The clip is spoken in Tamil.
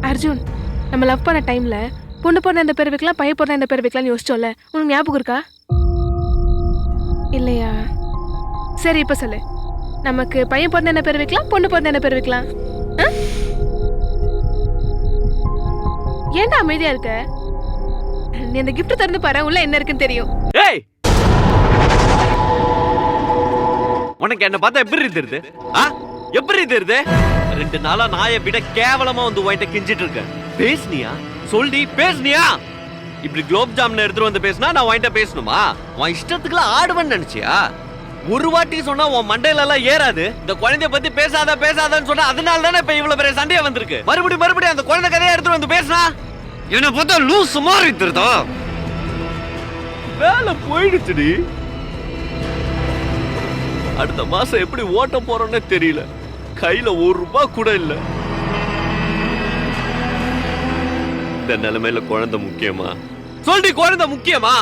அர்ஜுன், நம்ம லவ் பண்ண டைம்ல பொண்ணு பொண்ணு இந்த பேர் வைக்கலாம், பையன் பொண்ணு இந்த பேர் வைக்கலாம்னு யோசிச்சோம்ல, உனக்கு ஞாபகம் இருக்கா? இல்லையா? சரி, இப்ப சொல்லு. நமக்கு பையன் பொண்ணு என்ன பேர் வைக்கலாம், பொண்ணு பொண்ணு என்ன பேர் வைக்கலாம்? ஏன்டா அமைதியா இருக்க? நீ அந்த கிஃப்ட் திறந்து பாரு, உள்ள என்ன இருக்குன்னு தெரியும். ஏய், உனக்கு என்ன பார்த்தா எப்படி தெரியுது? எப்படி தெரியுது? 2 நாளா நாயை விட கேவலமா வந்து உன்கிட்ட கிஞ்சிட்டு இருக்க. பேசுனியா? சொல்லி பேசுனியா? இப்படி குலோப் ஜாமுன் எடுத்துட்டு வந்து பேசினா நான் உன்கிட்ட பேசணுமா? உன் இஷ்டத்துக்குலாம் ஆடுவேன்னு நினைச்சியா? ஒரு வாட்டி சொன்னா உன் மண்டையில எல்லாம் ஏறாது. இந்த குழந்தைய பத்தி பேசாதன்னு சொன்னா அதனால தானே இப்ப இவ்வளவு பெரிய சண்டையா வந்திருக்கு. மறுபடியும் அந்த குழந்தை கதையை எடுத்துட்டு வந்து பேசினா இவனை பார்த்தா லூஸ் மாதிரி தெரியுதா? வேலை போயிடுச்சுடி. அடுத்த மாசம் எப்படி ஓட்ட போறோம்னே தெரியல. கையில 1 ரூபாய் கூட இல்ல. இந்த நிலைமையில குழந்தை முக்கியமா? சொல்லி குழந்தை முக்கியமா?